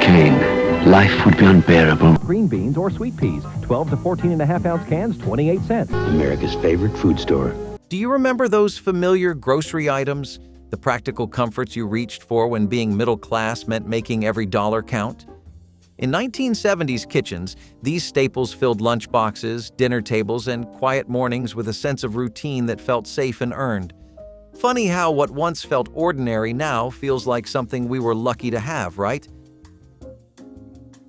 chain, life would be unbearable. Green beans or sweet peas, 12 to 14.5-ounce cans, 28 cents. America's favorite food store. Do you remember those familiar grocery items? The practical comforts you reached for when being middle class meant making every dollar count? In 1970s kitchens, these staples filled lunchboxes, dinner tables, and quiet mornings with a sense of routine that felt safe and earned. Funny how what once felt ordinary now feels like something we were lucky to have, right?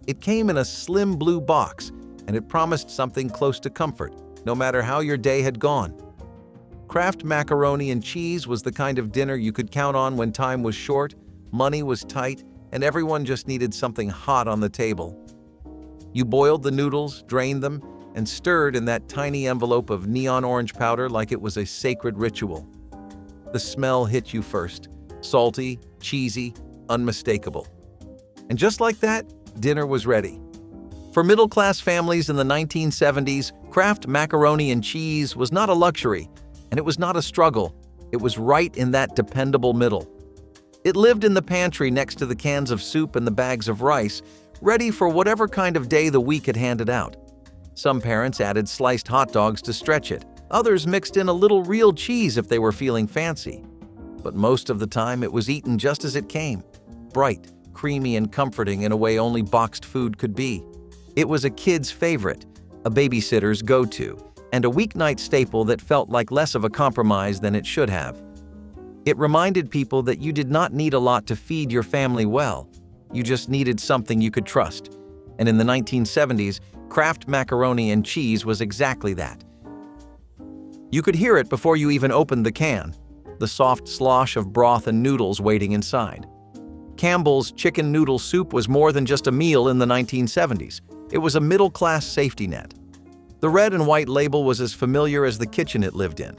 It came in a slim blue box, and it promised something close to comfort, no matter how your day had gone. Kraft macaroni and cheese was the kind of dinner you could count on when time was short, money was tight, and everyone just needed something hot on the table. You boiled the noodles, drained them, and stirred in that tiny envelope of neon orange powder like it was a sacred ritual. The smell hit you first, salty, cheesy, unmistakable. And just like that, dinner was ready. For middle-class families in the 1970s, Kraft macaroni and cheese was not a luxury, and it was not a struggle. It was right in that dependable middle. It lived in the pantry next to the cans of soup and the bags of rice, ready for whatever kind of day the week had handed out. Some parents added sliced hot dogs to stretch it. Others mixed in a little real cheese if they were feeling fancy. But most of the time, it was eaten just as it came, bright, creamy, and comforting in a way only boxed food could be. It was a kid's favorite, a babysitter's go-to, and a weeknight staple that felt like less of a compromise than it should have. It reminded people that you did not need a lot to feed your family well. You just needed something you could trust. And in the 1970s, Kraft macaroni and cheese was exactly that. You could hear it before you even opened the can, the soft slosh of broth and noodles waiting inside. Campbell's chicken noodle soup was more than just a meal in the 1970s. It was a middle-class safety net. The red and white label was as familiar as the kitchen it lived in.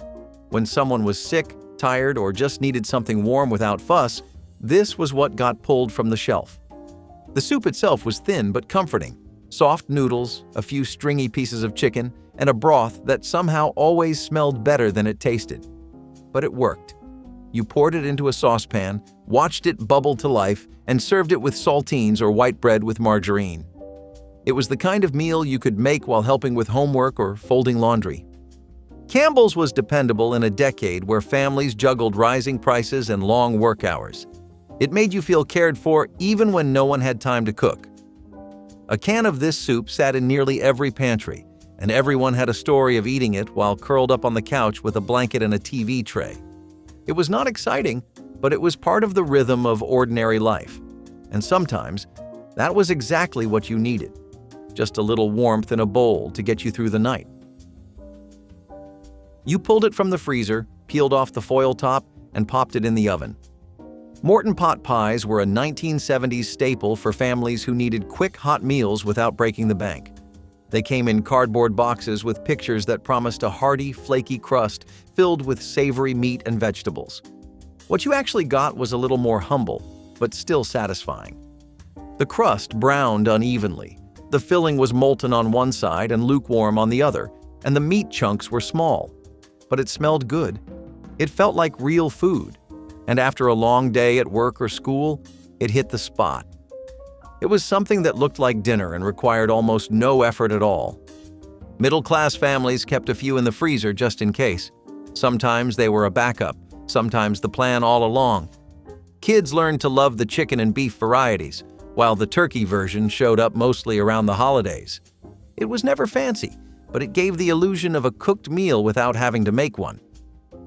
When someone was sick, tired, or just needed something warm without fuss, this was what got pulled from the shelf. The soup itself was thin but comforting. Soft noodles, a few stringy pieces of chicken, and a broth that somehow always smelled better than it tasted. But it worked. You poured it into a saucepan, watched it bubble to life, and served it with saltines or white bread with margarine. It was the kind of meal you could make while helping with homework or folding laundry. Campbell's was dependable in a decade where families juggled rising prices and long work hours. It made you feel cared for even when no one had time to cook. A can of this soup sat in nearly every pantry, and everyone had a story of eating it while curled up on the couch with a blanket and a TV tray. It was not exciting, but it was part of the rhythm of ordinary life. And sometimes, that was exactly what you needed. Just a little warmth in a bowl to get you through the night. You pulled it from the freezer, peeled off the foil top, and popped it in the oven. Morton pot pies were a 1970s staple for families who needed quick, hot meals without breaking the bank. They came in cardboard boxes with pictures that promised a hearty, flaky crust filled with savory meat and vegetables. What you actually got was a little more humble, but still satisfying. The crust browned unevenly. The filling was molten on one side and lukewarm on the other, and the meat chunks were small. But it smelled good. It felt like real food. And after a long day at work or school, it hit the spot. It was something that looked like dinner and required almost no effort at all. Middle-class families kept a few in the freezer just in case. Sometimes they were a backup, sometimes the plan all along. Kids learned to love the chicken and beef varieties, while the turkey version showed up mostly around the holidays. It was never fancy, but it gave the illusion of a cooked meal without having to make one.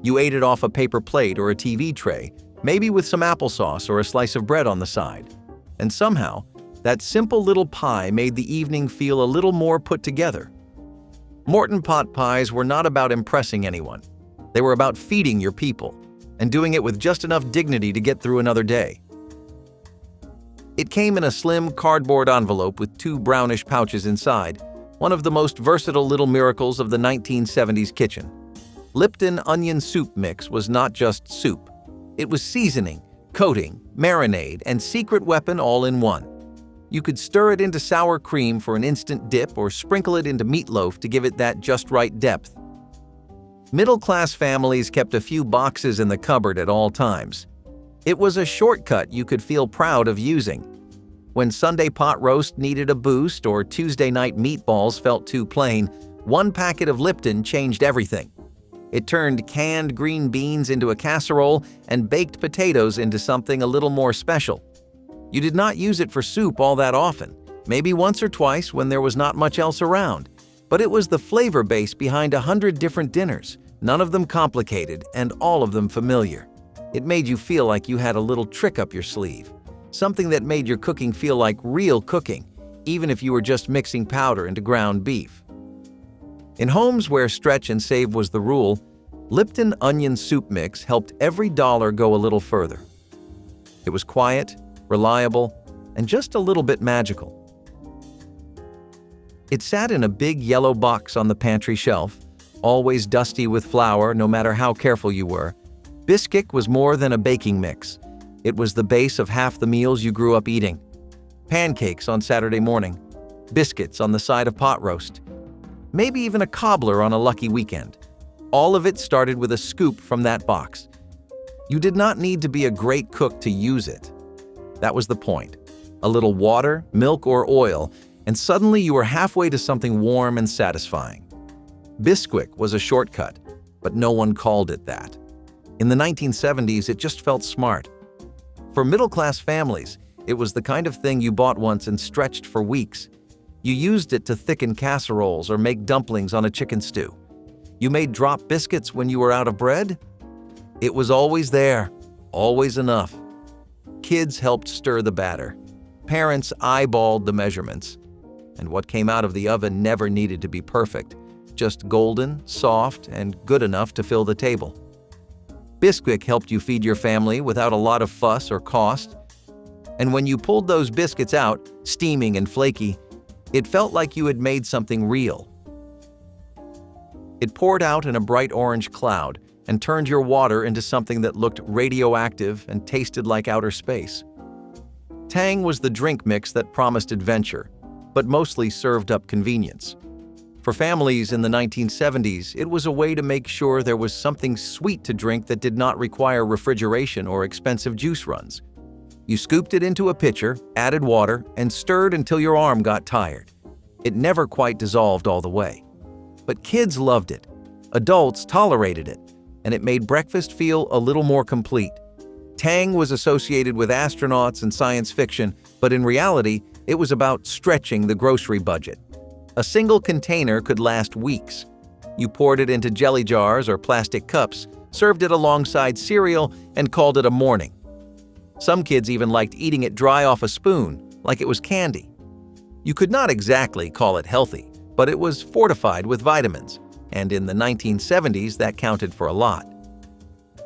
You ate it off a paper plate or a TV tray, maybe with some applesauce or a slice of bread on the side. And somehow, that simple little pie made the evening feel a little more put together. Morton pot pies were not about impressing anyone. They were about feeding your people, and doing it with just enough dignity to get through another day. It came in a slim cardboard envelope with 2 brownish pouches inside, one of the most versatile little miracles of the 1970s kitchen. Lipton onion soup mix was not just soup. It was seasoning, coating, marinade, and secret weapon all in one. You could stir it into sour cream for an instant dip or sprinkle it into meatloaf to give it that just right depth. Middle-class families kept a few boxes in the cupboard at all times. It was a shortcut you could feel proud of using. When Sunday pot roast needed a boost or Tuesday night meatballs felt too plain, one packet of Lipton changed everything. It turned canned green beans into a casserole and baked potatoes into something a little more special. You did not use it for soup all that often, maybe once or twice when there was not much else around. But it was the flavor base behind 100 different dinners, none of them complicated and all of them familiar. It made you feel like you had a little trick up your sleeve, something that made your cooking feel like real cooking, even if you were just mixing powder into ground beef. In homes where stretch and save was the rule, Lipton onion soup mix helped every dollar go a little further. It was quiet, reliable, and just a little bit magical. It sat in a big yellow box on the pantry shelf, always dusty with flour no matter how careful you were. Bisquick was more than a baking mix. It was the base of half the meals you grew up eating. Pancakes on Saturday morning, biscuits on the side of pot roast, maybe even a cobbler on a lucky weekend. All of it started with a scoop from that box. You did not need to be a great cook to use it. That was the point. A little water, milk, or oil, and suddenly you were halfway to something warm and satisfying. Bisquick was a shortcut, but no one called it that. In the 1970s, it just felt smart. For middle-class families, it was the kind of thing you bought once and stretched for weeks. You used it to thicken casseroles or make dumplings on a chicken stew. You made drop biscuits when you were out of bread. It was always there, always enough. Kids helped stir the batter. Parents eyeballed the measurements. And what came out of the oven never needed to be perfect, just golden, soft, and good enough to fill the table. Bisquick helped you feed your family without a lot of fuss or cost. And when you pulled those biscuits out, steaming and flaky, it felt like you had made something real. It poured out in a bright orange cloud and turned your water into something that looked radioactive and tasted like outer space. Tang was the drink mix that promised adventure, but mostly served up convenience. For families in the 1970s, it was a way to make sure there was something sweet to drink that did not require refrigeration or expensive juice runs. You scooped it into a pitcher, added water, and stirred until your arm got tired. It never quite dissolved all the way. But kids loved it. Adults tolerated it, and it made breakfast feel a little more complete. Tang was associated with astronauts and science fiction, but in reality, it was about stretching the grocery budget. A single container could last weeks. You poured it into jelly jars or plastic cups, served it alongside cereal, and called it a morning. Some kids even liked eating it dry off a spoon, like it was candy. You could not exactly call it healthy, but it was fortified with vitamins, and in the 1970s that counted for a lot.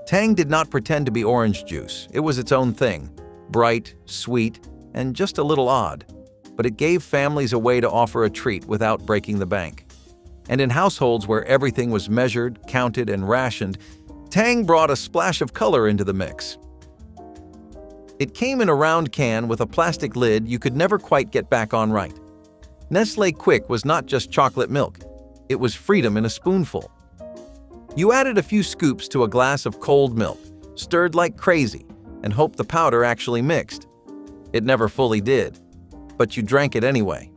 Tang did not pretend to be orange juice. It was its own thing, bright, sweet, and just a little odd. But it gave families a way to offer a treat without breaking the bank. And in households where everything was measured, counted, and rationed, Tang brought a splash of color into the mix. It came in a round can with a plastic lid you could never quite get back on right. Nestle Quik was not just chocolate milk. It was freedom in a spoonful. You added a few scoops to a glass of cold milk, stirred like crazy, and hoped the powder actually mixed. It never fully did, but you drank it anyway.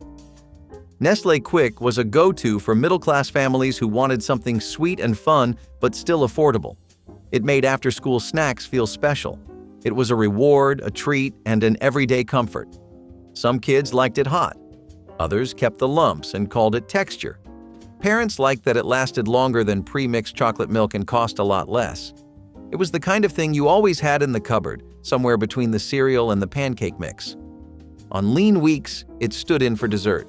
Nestle Quik was a go-to for middle-class families who wanted something sweet and fun but still affordable. It made after-school snacks feel special. It was a reward, a treat, and an everyday comfort. Some kids liked it hot. Others kept the lumps and called it texture. Parents liked that it lasted longer than pre-mixed chocolate milk and cost a lot less. It was the kind of thing you always had in the cupboard, somewhere between the cereal and the pancake mix. On lean weeks, it stood in for dessert.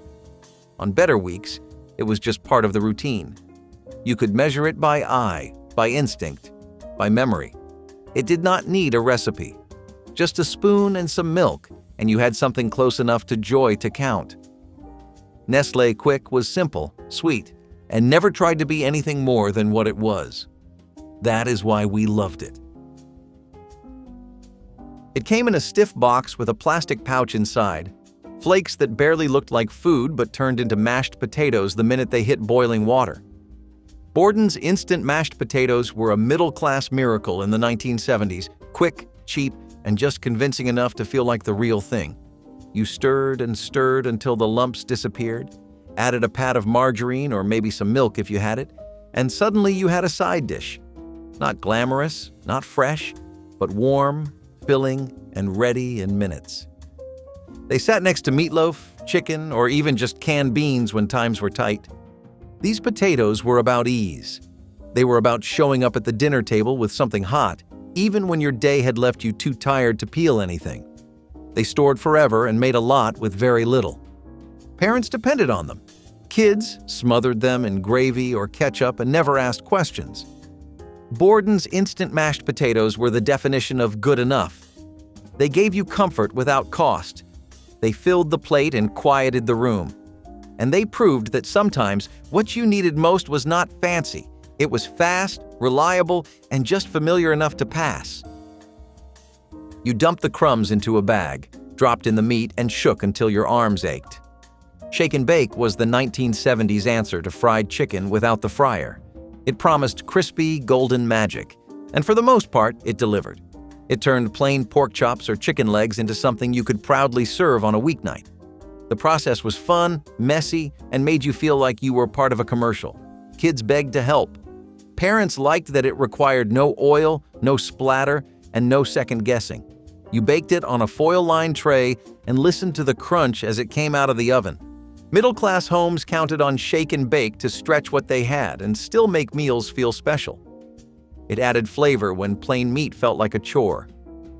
On better weeks, it was just part of the routine. You could measure it by eye, by instinct, by memory. It did not need a recipe. Just a spoon and some milk, and you had something close enough to joy to count. Nestle Quik was simple, sweet, and never tried to be anything more than what it was. That is why we loved it. It came in a stiff box with a plastic pouch inside, flakes that barely looked like food but turned into mashed potatoes the minute they hit boiling water. Borden's instant mashed potatoes were a middle-class miracle in the 1970s, quick, cheap, and just convincing enough to feel like the real thing. You stirred and stirred until the lumps disappeared, added a pat of margarine or maybe some milk if you had it, and suddenly you had a side dish. Not glamorous, not fresh, but warm, filling, and ready in minutes. They sat next to meatloaf, chicken, or even just canned beans when times were tight. These potatoes were about ease. They were about showing up at the dinner table with something hot, even when your day had left you too tired to peel anything. They stored forever and made a lot with very little. Parents depended on them. Kids smothered them in gravy or ketchup and never asked questions. Borden's instant mashed potatoes were the definition of good enough. They gave you comfort without cost. They filled the plate and quieted the room. And they proved that sometimes what you needed most was not fancy. It was fast, reliable, and just familiar enough to pass. You dumped the crumbs into a bag, dropped in the meat, and shook until your arms ached. Shake and bake was the 1970s answer to fried chicken without the fryer. It promised crispy, golden magic, and for the most part, it delivered. It turned plain pork chops or chicken legs into something you could proudly serve on a weeknight. The process was fun, messy, and made you feel like you were part of a commercial. Kids begged to help. Parents liked that it required no oil, no splatter, and no second guessing. You baked it on a foil-lined tray and listened to the crunch as it came out of the oven. Middle-class homes counted on shake and bake to stretch what they had and still make meals feel special. It added flavor when plain meat felt like a chore.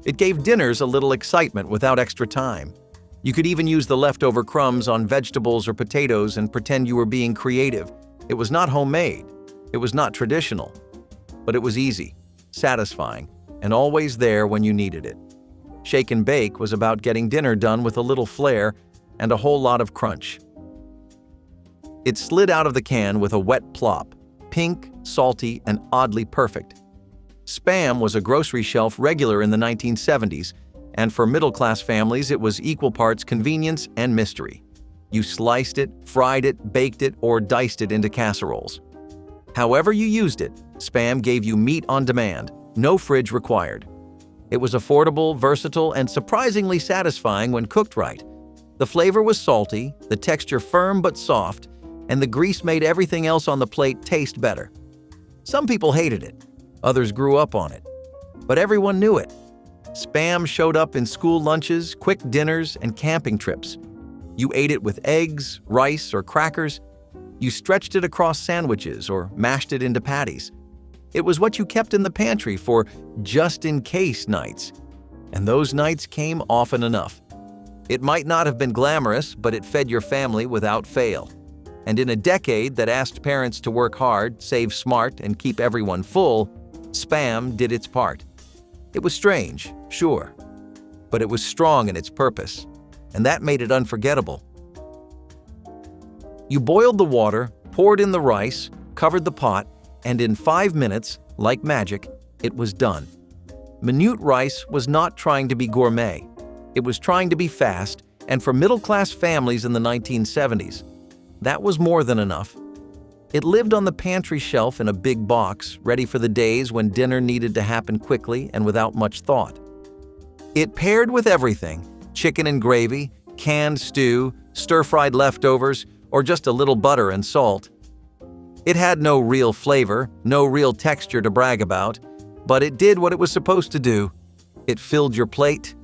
It gave dinners a little excitement without extra time. You could even use the leftover crumbs on vegetables or potatoes and pretend you were being creative. It was not homemade. It was not traditional. But it was easy, satisfying, and always there when you needed it. Shake and bake was about getting dinner done with a little flair and a whole lot of crunch. It slid out of the can with a wet plop, pink, salty, and oddly perfect. Spam was a grocery shelf regular in the 1970s, and for middle-class families it was equal parts convenience and mystery. You sliced it, fried it, baked it, or diced it into casseroles. However you used it, Spam gave you meat on demand, no fridge required. It was affordable, versatile, and surprisingly satisfying when cooked right. The flavor was salty, the texture firm but soft, and the grease made everything else on the plate taste better. Some people hated it. Others grew up on it. But everyone knew it. Spam showed up in school lunches, quick dinners, and camping trips. You ate it with eggs, rice, or crackers. You stretched it across sandwiches or mashed it into patties. It was what you kept in the pantry for just-in-case nights. And those nights came often enough. It might not have been glamorous, but it fed your family without fail. And in a decade that asked parents to work hard, save smart, and keep everyone full, Spam did its part. It was strange, sure, but it was strong in its purpose, and that made it unforgettable. You boiled the water, poured in the rice, covered the pot, and in 5 minutes, like magic, it was done. Minute rice was not trying to be gourmet. It was trying to be fast, and for middle-class families in the 1970s, that was more than enough. It lived on the pantry shelf in a big box, ready for the days when dinner needed to happen quickly and without much thought. It paired with everything: chicken and gravy, canned stew, stir-fried leftovers, or just a little butter and salt. It had no real flavor, no real texture to brag about, but it did what it was supposed to do. It filled your plate.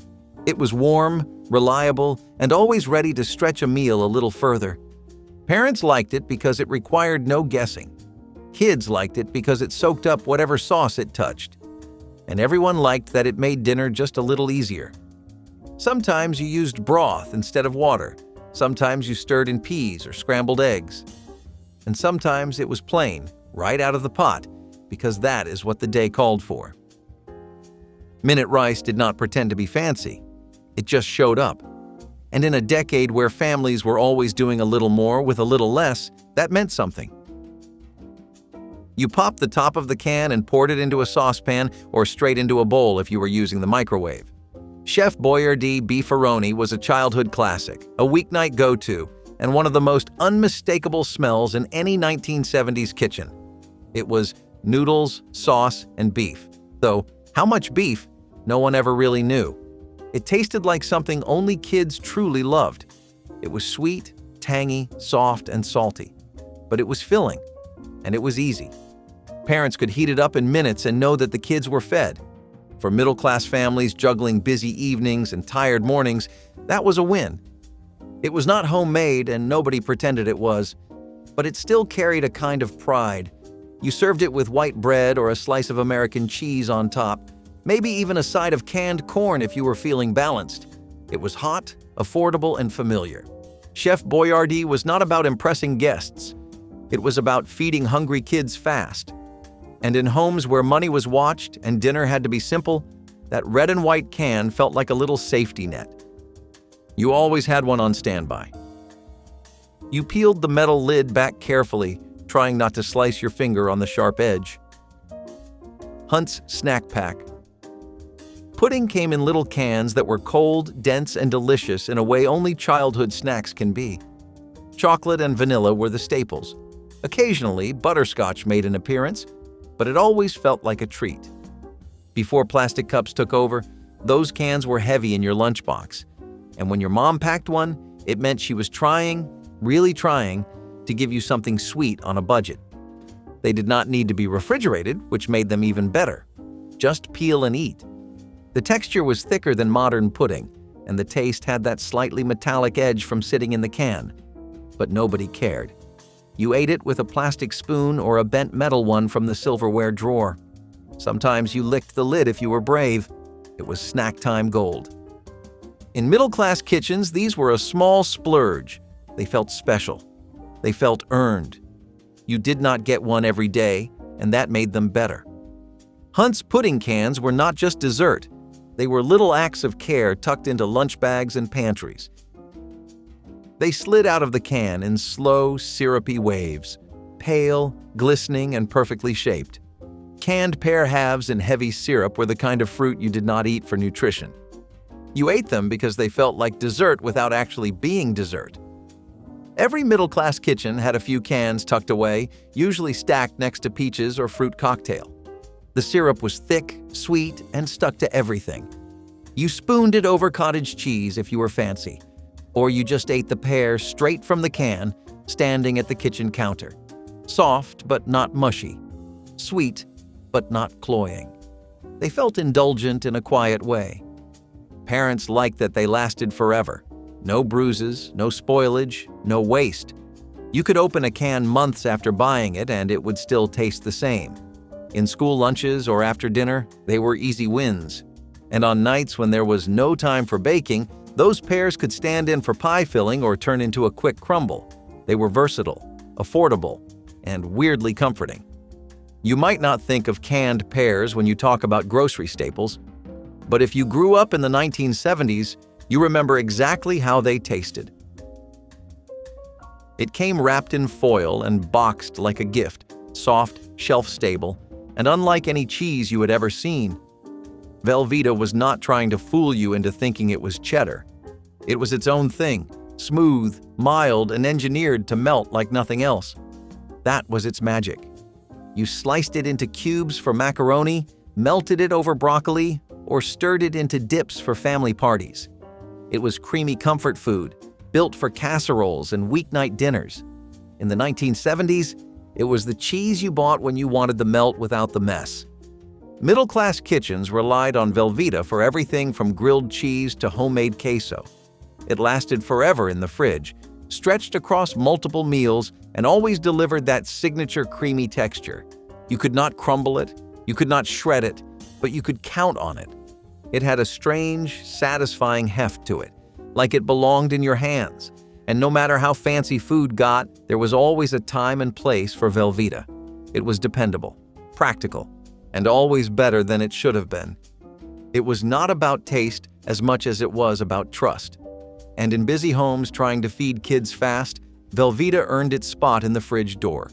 It was warm, reliable, and always ready to stretch a meal a little further. Parents liked it because it required no guessing. Kids liked it because it soaked up whatever sauce it touched. And everyone liked that it made dinner just a little easier. Sometimes you used broth instead of water. Sometimes you stirred in peas or scrambled eggs. And sometimes it was plain, right out of the pot, because that is what the day called for. Minute rice did not pretend to be fancy. It just showed up. And in a decade where families were always doing a little more with a little less, that meant something. You popped the top of the can and poured it into a saucepan or straight into a bowl if you were using the microwave. Chef Boyardee beefaroni was a childhood classic, a weeknight go-to, and one of the most unmistakable smells in any 1970s kitchen. It was noodles, sauce, and beef. Though, how much beef? No one ever really knew. It tasted like something only kids truly loved. It was sweet, tangy, soft, and salty. But it was filling, and it was easy. Parents could heat it up in minutes and know that the kids were fed. For middle-class families juggling busy evenings and tired mornings, that was a win. It was not homemade, and nobody pretended it was, but it still carried a kind of pride. You served it with white bread or a slice of American cheese on top, maybe even a side of canned corn if you were feeling balanced. It was hot, affordable, and familiar. Chef Boyardee was not about impressing guests. It was about feeding hungry kids fast. And in homes where money was watched and dinner had to be simple, that red and white can felt like a little safety net. You always had one on standby. You peeled the metal lid back carefully, trying not to slice your finger on the sharp edge. Hunt's Snack Pack. Pudding came in little cans that were cold, dense, and delicious in a way only childhood snacks can be. Chocolate and vanilla were the staples. Occasionally, butterscotch made an appearance, but it always felt like a treat. Before plastic cups took over, those cans were heavy in your lunchbox. And when your mom packed one, it meant she was trying, really trying, to give you something sweet on a budget. They did not need to be refrigerated, which made them even better. Just peel and eat. The texture was thicker than modern pudding, and the taste had that slightly metallic edge from sitting in the can. But nobody cared. You ate it with a plastic spoon or a bent metal one from the silverware drawer. Sometimes you licked the lid if you were brave. It was snack time gold. In middle-class kitchens, these were a small splurge. They felt special. They felt earned. You did not get one every day, and that made them better. Hunt's pudding cans were not just dessert. They were little acts of care tucked into lunch bags and pantries. They slid out of the can in slow, syrupy waves, pale, glistening, and perfectly shaped. Canned pear halves in heavy syrup were the kind of fruit you did not eat for nutrition. You ate them because they felt like dessert without actually being dessert. Every middle-class kitchen had a few cans tucked away, usually stacked next to peaches or fruit cocktail. The syrup was thick, sweet, and stuck to everything. You spooned it over cottage cheese if you were fancy, or you just ate the pear straight from the can, standing at the kitchen counter. Soft but not mushy. Sweet but not cloying. They felt indulgent in a quiet way. Parents liked that they lasted forever. No bruises, no spoilage, no waste. You could open a can months after buying it and it would still taste the same. In school lunches or after dinner, they were easy wins. And on nights when there was no time for baking, those pears could stand in for pie filling or turn into a quick crumble. They were versatile, affordable, and weirdly comforting. You might not think of canned pears when you talk about grocery staples, but if you grew up in the 1970s, you remember exactly how they tasted. It came wrapped in foil and boxed like a gift, soft, shelf-stable, and unlike any cheese you had ever seen. Velveeta was not trying to fool you into thinking it was cheddar. It was its own thing, smooth, mild, and engineered to melt like nothing else. That was its magic. You sliced it into cubes for macaroni, melted it over broccoli, or stirred it into dips for family parties. It was creamy comfort food, built for casseroles and weeknight dinners. In the 1970s, it was the cheese you bought when you wanted the melt without the mess. Middle-class kitchens relied on Velveeta for everything from grilled cheese to homemade queso. It lasted forever in the fridge, stretched across multiple meals, and always delivered that signature creamy texture. You could not crumble it, you could not shred it, but you could count on it. It had a strange, satisfying heft to it, like it belonged in your hands. And no matter how fancy food got, there was always a time and place for Velveeta. It was dependable, practical, and always better than it should have been. It was not about taste as much as it was about trust. And in busy homes trying to feed kids fast, Velveeta earned its spot in the fridge door.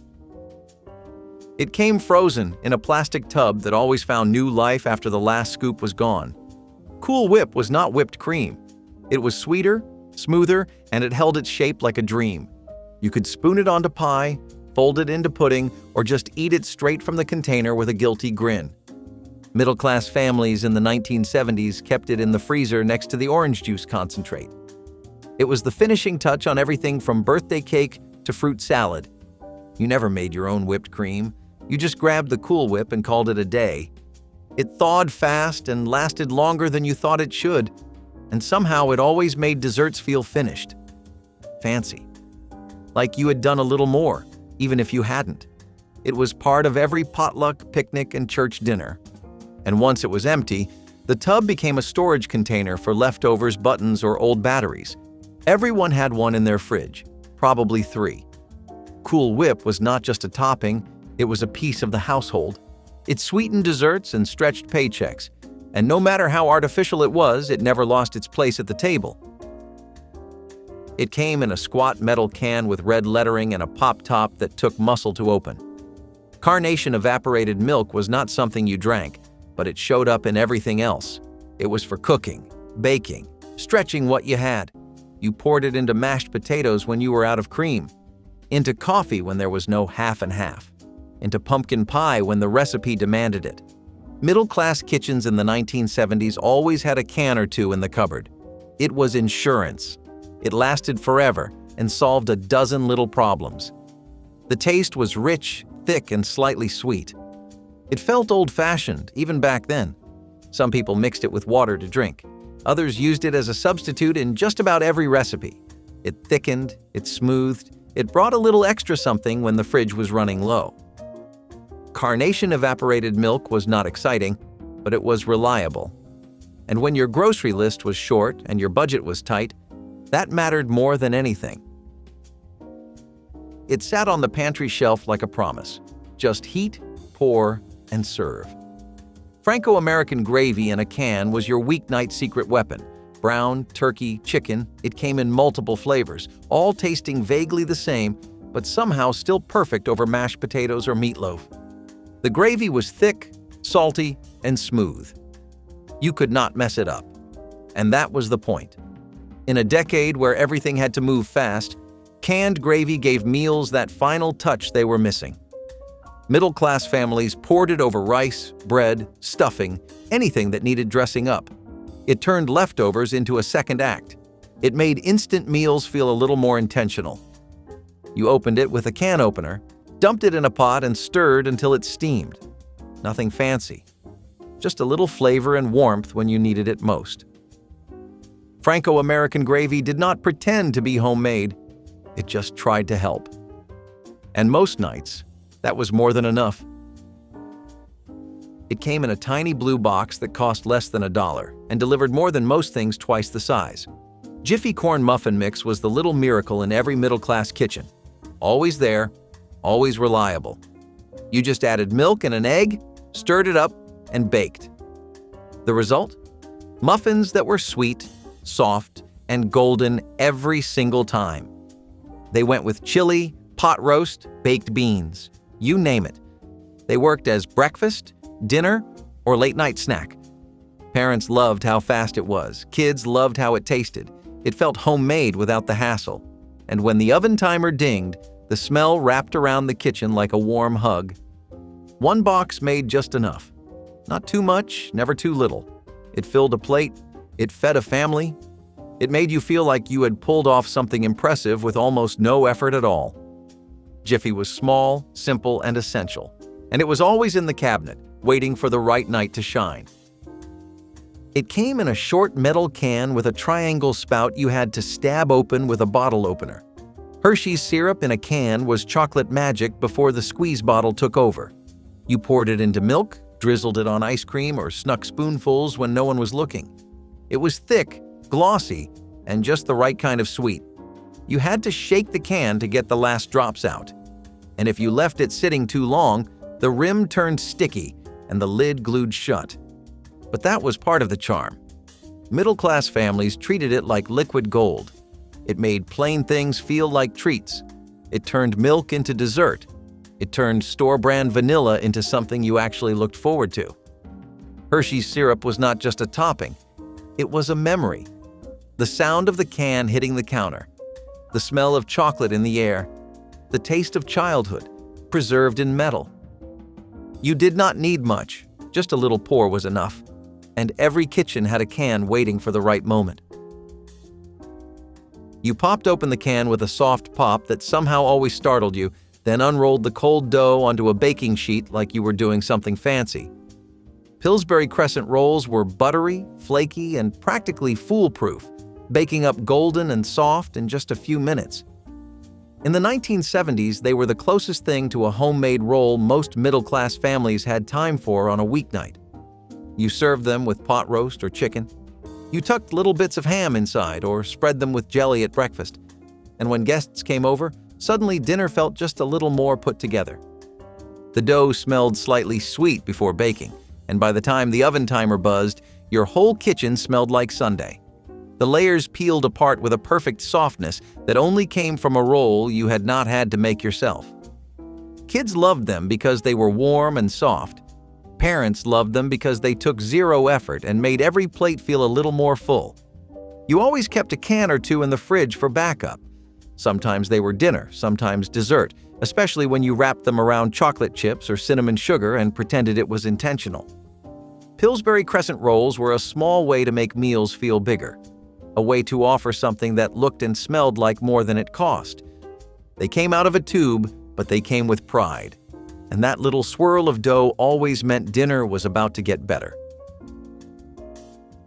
It came frozen in a plastic tub that always found new life after the last scoop was gone. Cool Whip was not whipped cream. It was sweeter, smoother, and it held its shape like a dream. You could spoon it onto pie, fold it into pudding, or just eat it straight from the container with a guilty grin. Middle-class families in the 1970s kept it in the freezer next to the orange juice concentrate. It was the finishing touch on everything from birthday cake to fruit salad. You never made your own whipped cream. You just grabbed the Cool Whip and called it a day. It thawed fast and lasted longer than you thought it should, and somehow it always made desserts feel finished. Fancy. Like you had done a little more, even if you hadn't. It was part of every potluck, picnic, and church dinner. And once it was empty, the tub became a storage container for leftovers, buttons, or old batteries. Everyone had one in their fridge, probably 3. Cool Whip was not just a topping, it was a piece of the household. It sweetened desserts and stretched paychecks, and no matter how artificial it was, it never lost its place at the table. It came in a squat metal can with red lettering and a pop top that took muscle to open. Carnation evaporated milk was not something you drank, but it showed up in everything else. It was for cooking, baking, stretching what you had. You poured it into mashed potatoes when you were out of cream, into coffee when there was no half and half, into pumpkin pie when the recipe demanded it. Middle-class kitchens in the 1970s always had a can or two in the cupboard. It was insurance. It lasted forever and solved a dozen little problems. The taste was rich, thick, and slightly sweet. It felt old-fashioned, even back then. Some people mixed it with water to drink. Others used it as a substitute in just about every recipe. It thickened, it smoothed, it brought a little extra something when the fridge was running low. Carnation evaporated milk was not exciting, but it was reliable. And when your grocery list was short and your budget was tight, that mattered more than anything. It sat on the pantry shelf like a promise. Just heat, pour, and serve. Franco-American gravy in a can was your weeknight secret weapon. Brown, turkey, chicken, it came in multiple flavors, all tasting vaguely the same, but somehow still perfect over mashed potatoes or meatloaf. The gravy was thick, salty, and smooth. You could not mess it up. And that was the point. In a decade where everything had to move fast, canned gravy gave meals that final touch they were missing. Middle-class families poured it over rice, bread, stuffing, anything that needed dressing up. It turned leftovers into a second act. It made instant meals feel a little more intentional. You opened it with a can opener, dumped it in a pot, and stirred until it steamed. Nothing fancy. Just a little flavor and warmth when you needed it most. Franco-American gravy did not pretend to be homemade. It just tried to help. And most nights, that was more than enough. It came in a tiny blue box that cost less than $1 and delivered more than most things twice the size. Jiffy corn muffin mix was the little miracle in every middle-class kitchen. Always there, always reliable. You just added milk and an egg, stirred it up, and baked. The result? Muffins that were sweet, soft, and golden every single time. They went with chili, pot roast, baked beans. You name it. They worked as breakfast, dinner, or late-night snack. Parents loved how fast it was. Kids loved how it tasted. It felt homemade without the hassle. And when the oven timer dinged, the smell wrapped around the kitchen like a warm hug. One box made just enough. Not too much, never too little. It filled a plate. It fed a family. It made you feel like you had pulled off something impressive with almost no effort at all. Jiffy was small, simple, and essential, and it was always in the cabinet, waiting for the right night to shine. It came in a short metal can with a triangle spout you had to stab open with a bottle opener. Hershey's syrup in a can was chocolate magic before the squeeze bottle took over. You poured it into milk, drizzled it on ice cream, or snuck spoonfuls when no one was looking. It was thick, glossy, and just the right kind of sweet. You had to shake the can to get the last drops out. And if you left it sitting too long, the rim turned sticky and the lid glued shut. But that was part of the charm. Middle-class families treated it like liquid gold. It made plain things feel like treats. It turned milk into dessert. It turned store-brand vanilla into something you actually looked forward to. Hershey's syrup was not just a topping. It was a memory. The sound of the can hitting the counter. The smell of chocolate in the air. The taste of childhood, preserved in metal. You did not need much, Just a little pour was enough, and every kitchen had a can waiting for the right moment. You popped open the can with a soft pop that somehow always startled you, then unrolled the cold dough onto a baking sheet like you were doing something fancy. Pillsbury Crescent rolls were buttery, flaky, and practically foolproof, baking up golden and soft in just a few minutes. In the 1970s, they were the closest thing to a homemade roll most middle-class families had time for on a weeknight. You served them with pot roast or chicken. You tucked little bits of ham inside or spread them with jelly at breakfast. And when guests came over, suddenly dinner felt just a little more put together. The dough smelled slightly sweet before baking, and by the time the oven timer buzzed, your whole kitchen smelled like Sunday. The layers peeled apart with a perfect softness that only came from a roll you had not had to make yourself. Kids loved them because they were warm and soft. Parents loved them because they took zero effort and made every plate feel a little more full. You always kept a can or two in the fridge for backup. Sometimes they were dinner, sometimes dessert, especially when you wrapped them around chocolate chips or cinnamon sugar and pretended it was intentional. Pillsbury Crescent rolls were a small way to make meals feel bigger, a way to offer something that looked and smelled like more than it cost. They came out of a tube, but they came with pride. And that little swirl of dough always meant dinner was about to get better.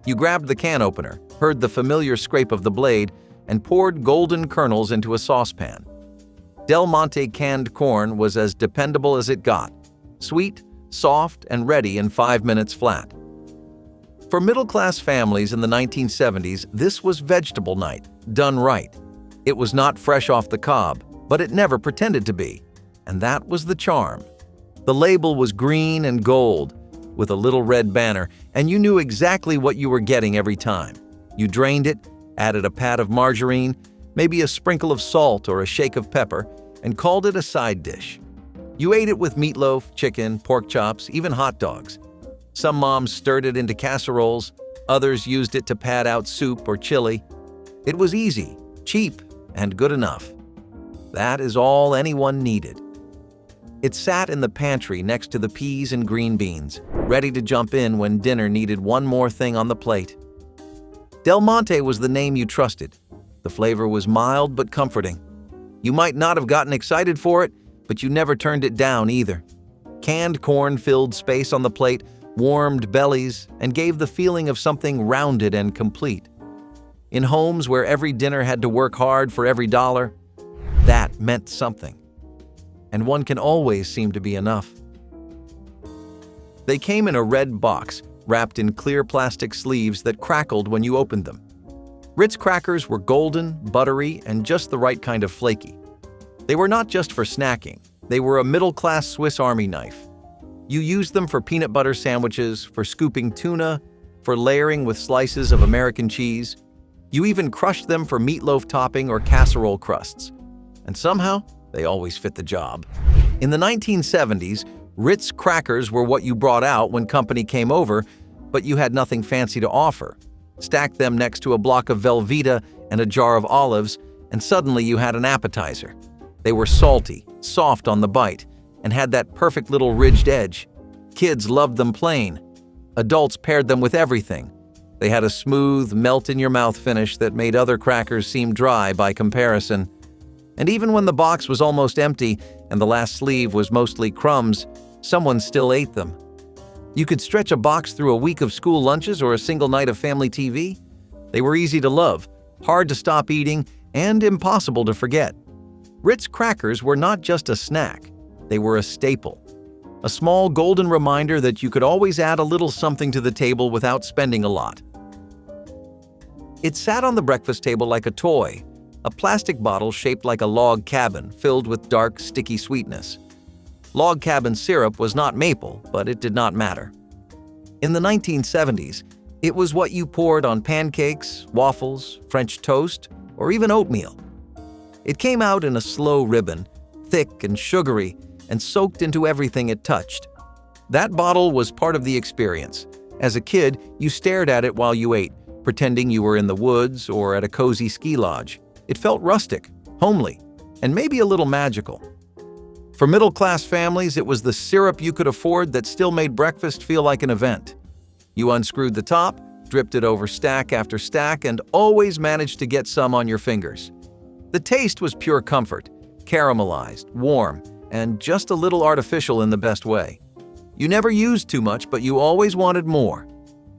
You grabbed the can opener, heard the familiar scrape of the blade, and poured golden kernels into a saucepan. Del Monte canned corn was as dependable as it got, sweet, soft, and ready in 5 minutes flat. For middle-class families in the 1970s, this was vegetable night, done right. It was not fresh off the cob, but it never pretended to be. And that was the charm. The label was green and gold, with a little red banner, and you knew exactly what you were getting every time. You drained it, added a pat of margarine, maybe a sprinkle of salt or a shake of pepper, and called it a side dish. You ate it with meatloaf, chicken, pork chops, even hot dogs. Some moms stirred it into casseroles, others used it to pad out soup or chili. It was easy, cheap, and good enough. That is all anyone needed. It sat in the pantry next to the peas and green beans, ready to jump in when dinner needed one more thing on the plate. Del Monte was the name you trusted. The flavor was mild but comforting. You might not have gotten excited for it, but you never turned it down either. Canned corn filled space on the plate, warmed bellies, and gave the feeling of something rounded and complete. In homes where every dinner had to work hard for every dollar, that meant something. And one can always seem to be enough. They came in a red box, wrapped in clear plastic sleeves that crackled when you opened them. Ritz crackers were golden, buttery, and just the right kind of flaky. They were not just for snacking. They were a middle-class Swiss Army knife. You used them for peanut butter sandwiches, for scooping tuna, for layering with slices of American cheese. You even crushed them for meatloaf topping or casserole crusts. And somehow, they always fit the job. In the 1970s, Ritz crackers were what you brought out when company came over, but you had nothing fancy to offer. Stack them next to a block of Velveeta and a jar of olives, and suddenly you had an appetizer. They were salty, soft on the bite, and had that perfect little ridged edge. Kids loved them plain. Adults paired them with everything. They had a smooth, melt-in-your-mouth finish that made other crackers seem dry by comparison. And even when the box was almost empty and the last sleeve was mostly crumbs, someone still ate them. You could stretch a box through a week of school lunches or a single night of family TV. They were easy to love, hard to stop eating, and impossible to forget. Ritz crackers were not just a snack. They were a staple. A small golden reminder that you could always add a little something to the table without spending a lot. It sat on the breakfast table like a toy, a plastic bottle shaped like a log cabin filled with dark, sticky sweetness. Log cabin syrup was not maple, but it did not matter. In the 1970s, it was what you poured on pancakes, waffles, French toast, or even oatmeal. It came out in a slow ribbon, thick and sugary, and soaked into everything it touched. That bottle was part of the experience. As a kid, you stared at it while you ate, pretending you were in the woods or at a cozy ski lodge. It felt rustic, homely, and maybe a little magical. For middle-class families, it was the syrup you could afford that still made breakfast feel like an event. You unscrewed the top, dripped it over stack after stack, and always managed to get some on your fingers. The taste was pure comfort, caramelized, warm, and just a little artificial in the best way. You never used too much, but you always wanted more.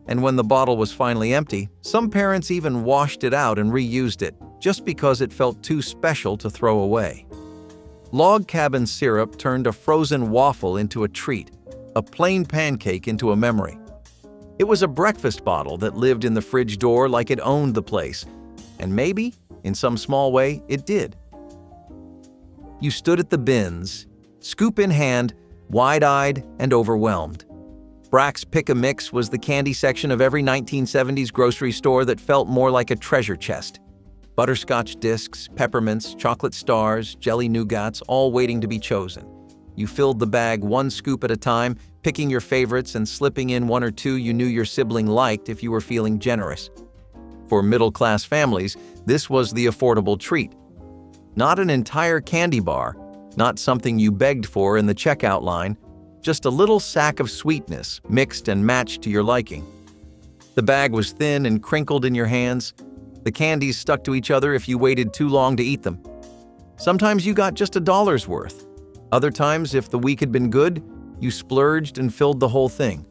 And when the bottle was finally empty, some parents even washed it out and reused it, just because it felt too special to throw away. Log cabin syrup turned a frozen waffle into a treat, a plain pancake into a memory. It was a breakfast bottle that lived in the fridge door like it owned the place, and maybe, in some small way, it did. You stood at the bins, scoop in hand, wide-eyed and overwhelmed. Brach's Pick-a-Mix was the candy section of every 1970s grocery store that felt more like a treasure chest. Butterscotch discs, peppermints, chocolate stars, jelly nougats, all waiting to be chosen. You filled the bag one scoop at a time, picking your favorites and slipping in one or two you knew your sibling liked if you were feeling generous. For middle-class families, this was the affordable treat. Not an entire candy bar, not something you begged for in the checkout line, just a little sack of sweetness mixed and matched to your liking. The bag was thin and crinkled in your hands. The candies stuck to each other if you waited too long to eat them. Sometimes you got just $1's worth. Other times, if the week had been good, you splurged and filled the whole thing.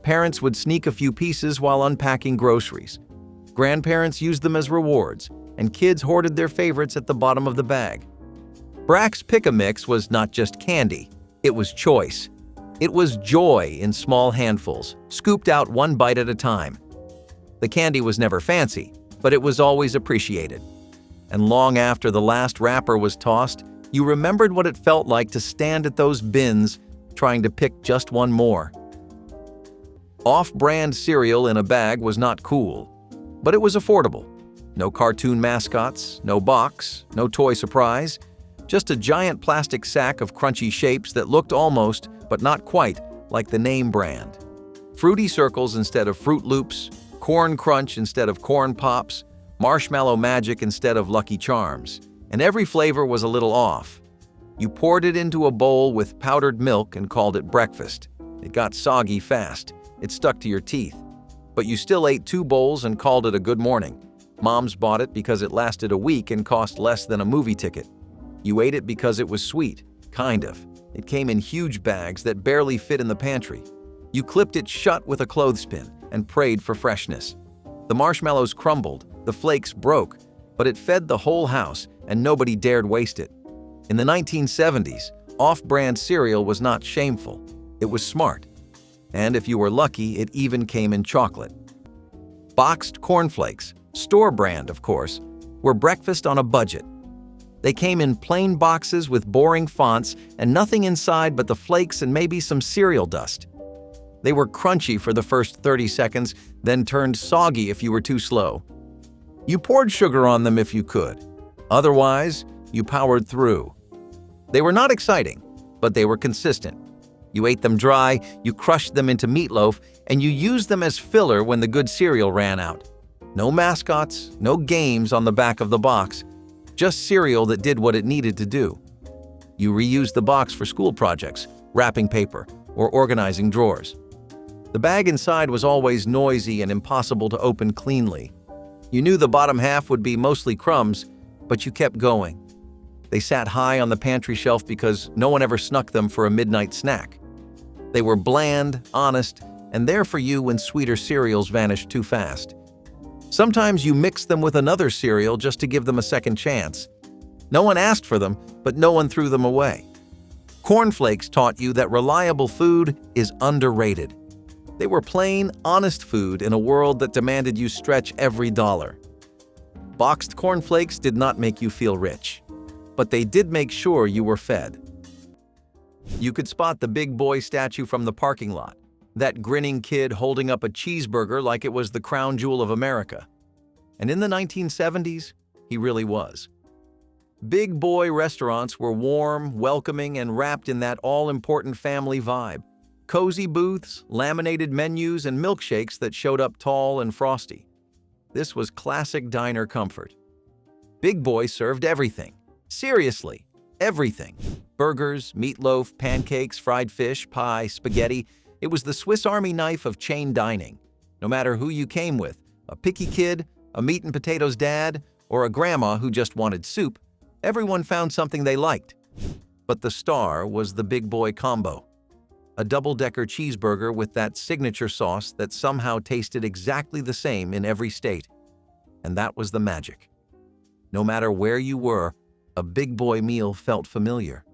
Parents would sneak a few pieces while unpacking groceries. Grandparents used them as rewards, and kids hoarded their favorites at the bottom of the bag. Brach's Pick-a-Mix was not just candy, it was choice. It was joy in small handfuls, scooped out one bite at a time. The candy was never fancy, but it was always appreciated. And long after the last wrapper was tossed, you remembered what it felt like to stand at those bins trying to pick just one more. Off-brand cereal in a bag was not cool, but it was affordable. No cartoon mascots, no box, no toy surprise, just a giant plastic sack of crunchy shapes that looked almost, but not quite, like the name brand. Fruity Circles instead of Fruit Loops, Corn Crunch instead of Corn Pops, Marshmallow Magic instead of Lucky Charms, and every flavor was a little off. You poured it into a bowl with powdered milk and called it breakfast. It got soggy fast. It stuck to your teeth. But you still ate 2 bowls and called it a good morning. Moms bought it because it lasted a week and cost less than a movie ticket. You ate it because it was sweet, kind of. It came in huge bags that barely fit in the pantry. You clipped it shut with a clothespin and prayed for freshness. The marshmallows crumbled, the flakes broke, but it fed the whole house and nobody dared waste it. In the 1970s, off-brand cereal was not shameful. It was smart. And if you were lucky, it even came in chocolate. Boxed cornflakes, store brand of course, were breakfast on a budget. They came in plain boxes with boring fonts and nothing inside but the flakes and maybe some cereal dust. They were crunchy for the first 30 seconds, then turned soggy if you were too slow. You poured sugar on them if you could. Otherwise, you powered through. They were not exciting, but they were consistent. You ate them dry, you crushed them into meatloaf, and you used them as filler when the good cereal ran out. No mascots, no games on the back of the box, just cereal that did what it needed to do. You reused the box for school projects, wrapping paper, or organizing drawers. The bag inside was always noisy and impossible to open cleanly. You knew the bottom half would be mostly crumbs, but you kept going. They sat high on the pantry shelf because no one ever snuck them for a midnight snack. They were bland, honest, and there for you when sweeter cereals vanished too fast. Sometimes you mixed them with another cereal just to give them a second chance. No one asked for them, but no one threw them away. Cornflakes taught you that reliable food is underrated. They were plain, honest food in a world that demanded you stretch every dollar. Boxed cornflakes did not make you feel rich, but they did make sure you were fed. You could spot the big boy statue from the parking lot, that grinning kid holding up a cheeseburger like it was the crown jewel of America. And in the 1970s, he really was. Big boy restaurants were warm, welcoming, and wrapped in that all-important family vibe. Cozy booths, laminated menus, and milkshakes that showed up tall and frosty. This was classic diner comfort. Big Boy served everything. Seriously, everything. Burgers, meatloaf, pancakes, fried fish, pie, spaghetti. It was the Swiss Army knife of chain dining. No matter who you came with, a picky kid, a meat and potatoes dad, or a grandma who just wanted soup, everyone found something they liked. But the star was the Big Boy combo. A double-decker cheeseburger with that signature sauce that somehow tasted exactly the same in every state. And that was the magic. No matter where you were, a Big Boy meal felt familiar.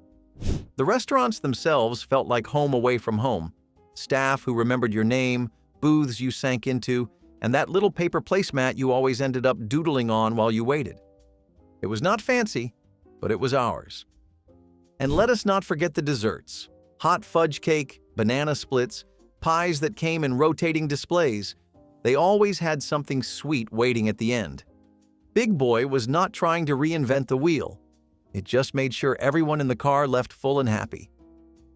The restaurants themselves felt like home away from home. Staff who remembered your name, booths you sank into, and that little paper placemat you always ended up doodling on while you waited. It was not fancy, but it was ours. And let us not forget the desserts. Hot fudge cake, banana splits, pies that came in rotating displays. They always had something sweet waiting at the end. Big Boy was not trying to reinvent the wheel. It just made sure everyone in the car left full and happy.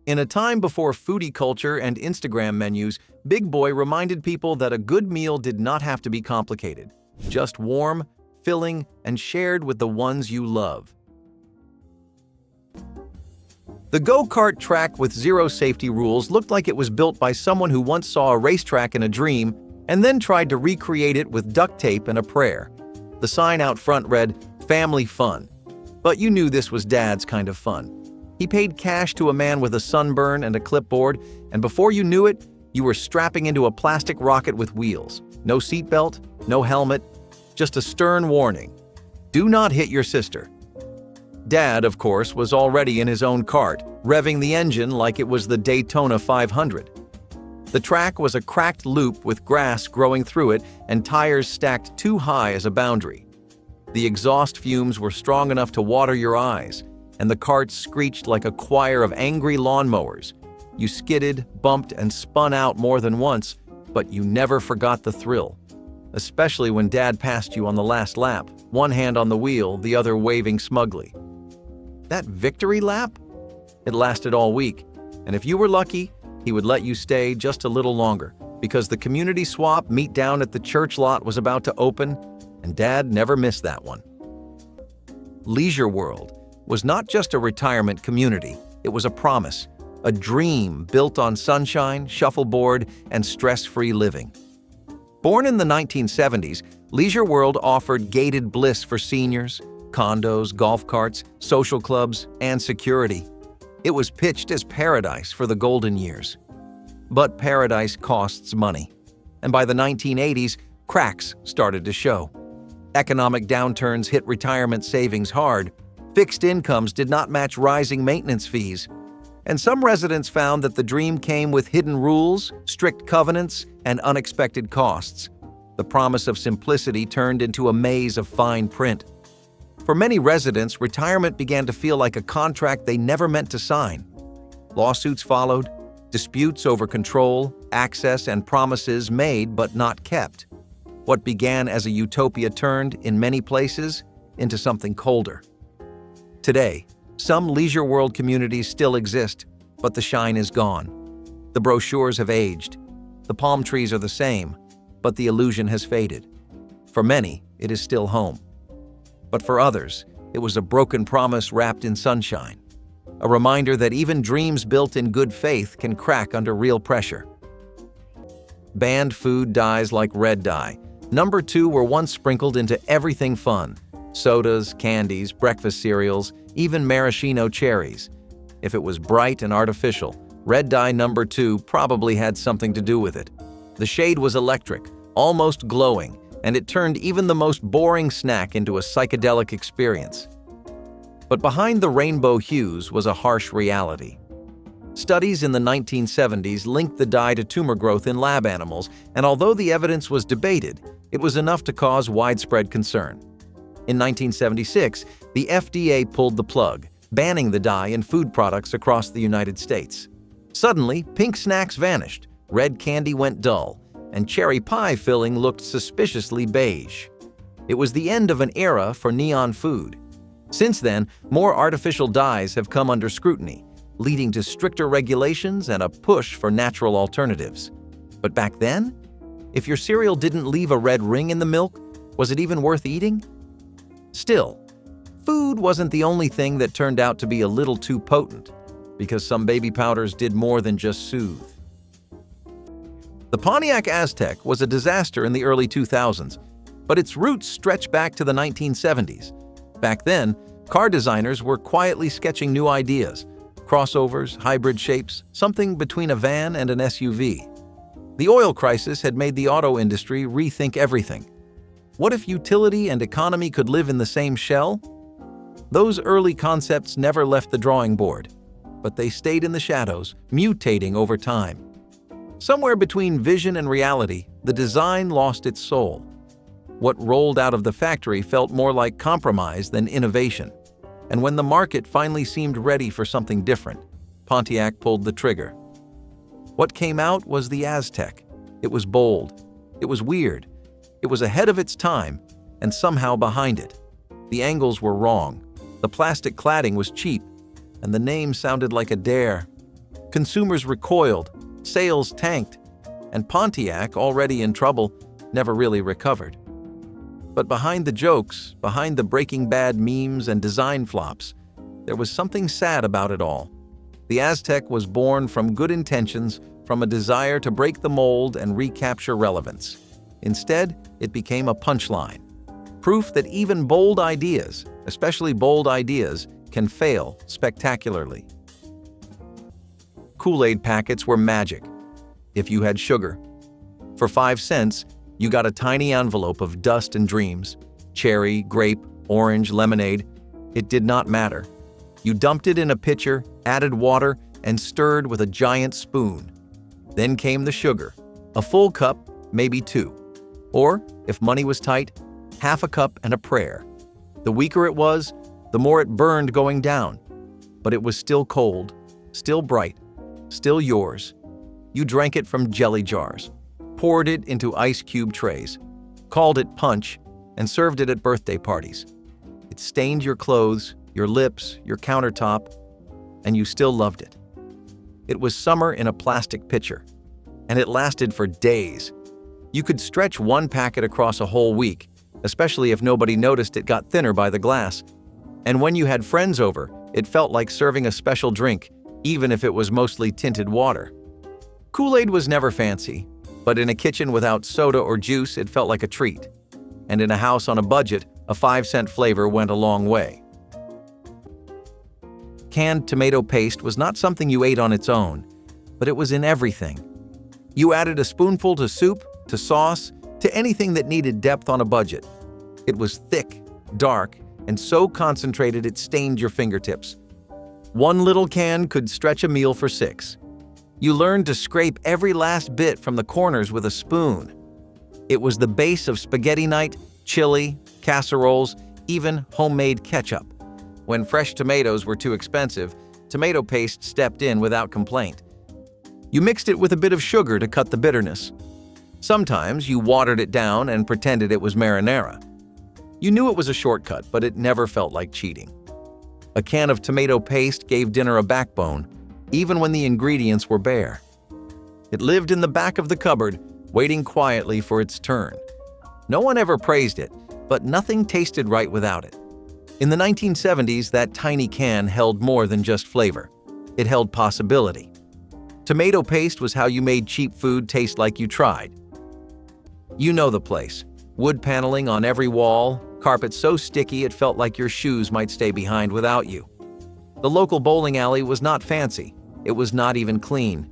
In a time before foodie culture and Instagram menus, Big Boy reminded people that a good meal did not have to be complicated. Just warm, filling, and shared with the ones you love. The go-kart track with zero safety rules looked like it was built by someone who once saw a racetrack in a dream and then tried to recreate it with duct tape and a prayer. The sign out front read, "Family Fun." But you knew this was Dad's kind of fun. He paid cash to a man with a sunburn and a clipboard, and before you knew it, you were strapping into a plastic rocket with wheels. No seatbelt, no helmet, just a stern warning. Do not hit your sister. Dad, of course, was already in his own cart, revving the engine like it was the Daytona 500. The track was a cracked loop with grass growing through it and tires stacked too high as a boundary. The exhaust fumes were strong enough to water your eyes, and the cart screeched like a choir of angry lawnmowers. You skidded, bumped, and spun out more than once, but you never forgot the thrill. Especially when Dad passed you on the last lap, one hand on the wheel, the other waving smugly. That victory lap? It lasted all week, and if you were lucky, he would let you stay just a little longer, because the community swap meet down at the church lot was about to open, and Dad never missed that one. Leisure World was not just a retirement community, it was a promise, a dream built on sunshine, shuffleboard, and stress-free living. Born in the 1970s, Leisure World offered gated bliss for seniors, condos, golf carts, social clubs, and security. It was pitched as paradise for the golden years. But paradise costs money, and by the 1980s, cracks started to show. Economic downturns hit retirement savings hard. Fixed incomes did not match rising maintenance fees. And some residents found that the dream came with hidden rules, strict covenants, and unexpected costs. The promise of simplicity turned into a maze of fine print. For many residents, retirement began to feel like a contract they never meant to sign. Lawsuits followed, disputes over control, access, and promises made but not kept. What began as a utopia turned, in many places, into something colder. Today, some Leisure World communities still exist, but the shine is gone. The brochures have aged. The palm trees are the same, but the illusion has faded. For many, it is still home. But for others, it was a broken promise wrapped in sunshine. A reminder that even dreams built in good faith can crack under real pressure. Banned food dyes like red dye. Number 2 were once sprinkled into everything fun. Sodas, candies, breakfast cereals, even maraschino cherries. If it was bright and artificial, red dye number 2 probably had something to do with it. The shade was electric, almost glowing, and it turned even the most boring snack into a psychedelic experience. But behind the rainbow hues was a harsh reality. Studies in the 1970s linked the dye to tumor growth in lab animals, and although the evidence was debated, it was enough to cause widespread concern. In 1976, the FDA pulled the plug, banning the dye in food products across the United States. Suddenly, pink snacks vanished, red candy went dull, and cherry pie filling looked suspiciously beige. It was the end of an era for neon food. Since then, more artificial dyes have come under scrutiny, leading to stricter regulations and a push for natural alternatives. But back then, if your cereal didn't leave a red ring in the milk, was it even worth eating? Still, food wasn't the only thing that turned out to be a little too potent, because some baby powders did more than just soothe. The Pontiac Aztec was a disaster in the early 2000s, but its roots stretch back to the 1970s. Back then, car designers were quietly sketching new ideas, crossovers, hybrid shapes, something between a van and an SUV. The oil crisis had made the auto industry rethink everything. What if utility and economy could live in the same shell? Those early concepts never left the drawing board, but they stayed in the shadows, mutating over time. Somewhere between vision and reality, the design lost its soul. What rolled out of the factory felt more like compromise than innovation. And when the market finally seemed ready for something different, Pontiac pulled the trigger. What came out was the Aztec. It was bold. It was weird. It was ahead of its time, and somehow behind it. The angles were wrong. The plastic cladding was cheap, and the name sounded like a dare. Consumers recoiled, sales tanked, and Pontiac, already in trouble, never really recovered. But behind the jokes, behind the Breaking Bad memes and design flops, there was something sad about it all. The Aztec was born from good intentions, from a desire to break the mold and recapture relevance. Instead, it became a punchline. Proof that even bold ideas, especially bold ideas, can fail spectacularly. Kool-Aid packets were magic. If you had sugar. For 5 cents, you got a tiny envelope of dust and dreams. Cherry, grape, orange, lemonade. It did not matter. You dumped it in a pitcher, added water, and stirred with a giant spoon. Then came the sugar. A full cup, maybe 2. Or, if money was tight, half a cup and a prayer. The weaker it was, the more it burned going down. But it was still cold, still bright, still yours. You drank it from jelly jars, poured it into ice cube trays, called it punch, and served it at birthday parties. It stained your clothes, your lips, your countertop, and you still loved it. It was summer in a plastic pitcher, and it lasted for days. You could stretch one packet across a whole week, especially if nobody noticed it got thinner by the glass. And when you had friends over, it felt like serving a special drink, even if it was mostly tinted water. Kool-Aid was never fancy, but in a kitchen without soda or juice, it felt like a treat. And in a house on a budget, a 5-cent flavor went a long way. Canned tomato paste was not something you ate on its own, but it was in everything. You added a spoonful to soup, to sauce, to anything that needed depth on a budget. It was thick, dark, and so concentrated it stained your fingertips. One little can could stretch a meal for 6. You learned to scrape every last bit from the corners with a spoon. It was the base of spaghetti night, chili, casseroles, even homemade ketchup. When fresh tomatoes were too expensive, tomato paste stepped in without complaint. You mixed it with a bit of sugar to cut the bitterness. Sometimes you watered it down and pretended it was marinara. You knew it was a shortcut, but it never felt like cheating. A can of tomato paste gave dinner a backbone, even when the ingredients were bare. It lived in the back of the cupboard, waiting quietly for its turn. No one ever praised it, but nothing tasted right without it. In the 1970s, that tiny can held more than just flavor. It held possibility. Tomato paste was how you made cheap food taste like you tried. You know the place. Wood paneling on every wall, carpet so sticky it felt like your shoes might stay behind without you. The local bowling alley was not fancy. It was not even clean.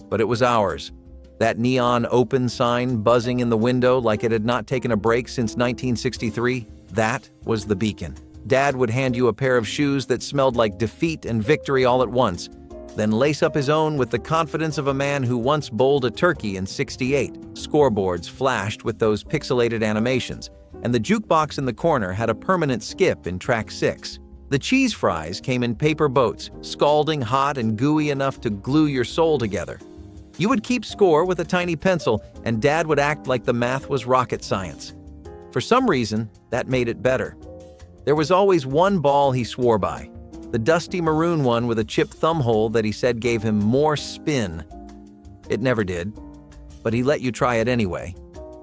But it was ours. That neon open sign buzzing in the window like it had not taken a break since 1963, that was the beacon. Dad would hand you a pair of shoes that smelled like defeat and victory all at once, then lace up his own with the confidence of a man who once bowled a turkey in '68. Scoreboards flashed with those pixelated animations, and the jukebox in the corner had a permanent skip in track 6. The cheese fries came in paper boats, scalding hot and gooey enough to glue your soul together. You would keep score with a tiny pencil, and Dad would act like the math was rocket science. For some reason, that made it better. There was always one ball he swore by, the dusty maroon one with a chipped thumb hole that he said gave him more spin. It never did, but he let you try it anyway.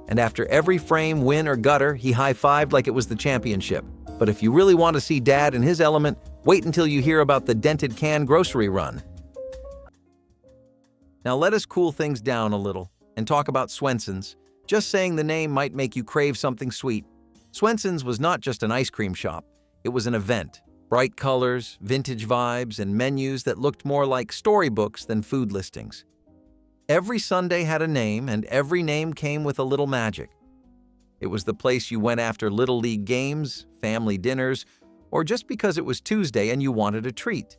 And after every frame, win, or gutter, he high-fived like it was the championship. But if you really want to see Dad in his element, wait until you hear about the dented can grocery run. Now let us cool things down a little and talk about Swenson's. Just saying the name might make you crave something sweet. Swenson's was not just an ice cream shop. It was an event. Bright colors, vintage vibes, and menus that looked more like storybooks than food listings. Every Sunday had a name, and every name came with a little magic. It was the place you went after Little League games, family dinners, or just because it was Tuesday and you wanted a treat.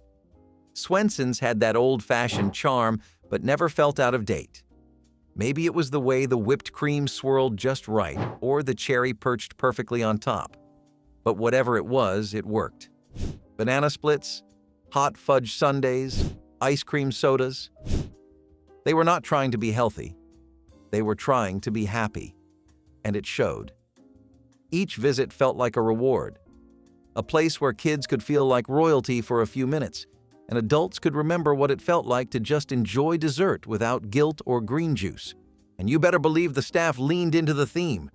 Swenson's had that old-fashioned charm, but never felt out of date. Maybe it was the way the whipped cream swirled just right, or the cherry perched perfectly on top. But whatever it was, it worked. Banana splits, hot fudge sundaes, ice cream sodas. They were not trying to be healthy. They were trying to be happy. And it showed. Each visit felt like a reward. A place where kids could feel like royalty for a few minutes, and adults could remember what it felt like to just enjoy dessert without guilt or green juice. And you better believe the staff leaned into the theme.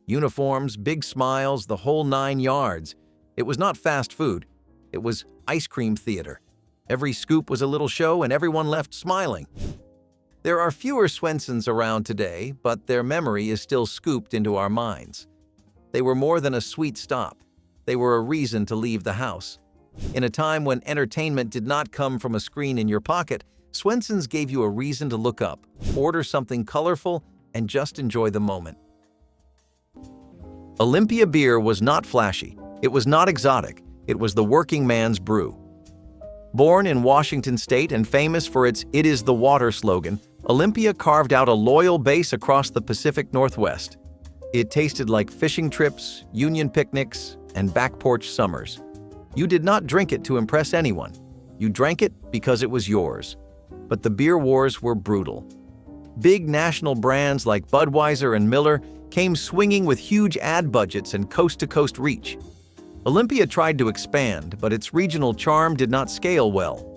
Uniforms, big smiles, the whole 9 yards. It was not fast food. It was ice cream theater. Every scoop was a little show and everyone left smiling. There are fewer Swensons around today, but their memory is still scooped into our minds. They were more than a sweet stop. They were a reason to leave the house. In a time when entertainment did not come from a screen in your pocket, Swenson's gave you a reason to look up, order something colorful, and just enjoy the moment. Olympia beer was not flashy. It was not exotic. It was the working man's brew. Born in Washington State and famous for its "It is the water" slogan, Olympia carved out a loyal base across the Pacific Northwest. It tasted like fishing trips, union picnics, and back porch summers. You did not drink it to impress anyone. You drank it because it was yours. But the beer wars were brutal. Big national brands like Budweiser and Miller came swinging with huge ad budgets and coast-to-coast reach. Olympia tried to expand, but its regional charm did not scale well.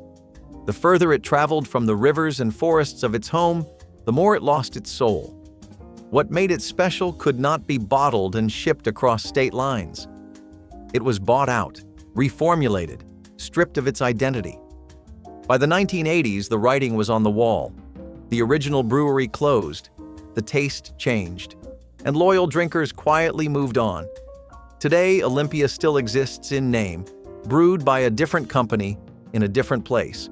The further it traveled from the rivers and forests of its home, the more it lost its soul. What made it special could not be bottled and shipped across state lines. It was bought out, reformulated, stripped of its identity. By the 1980s, the writing was on the wall. The original brewery closed, the taste changed, and loyal drinkers quietly moved on. Today, Olympia still exists in name, brewed by a different company in a different place.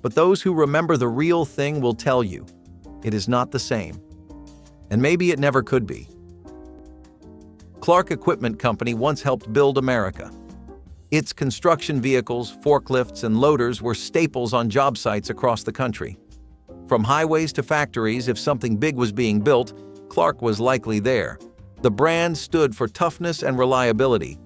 But those who remember the real thing will tell you, it is not the same. And maybe it never could be. Clark Equipment Company once helped build America. Its construction vehicles, forklifts, and loaders were staples on job sites across the country. From highways to factories, if something big was being built, Clark was likely there. The brand stood for toughness and reliability.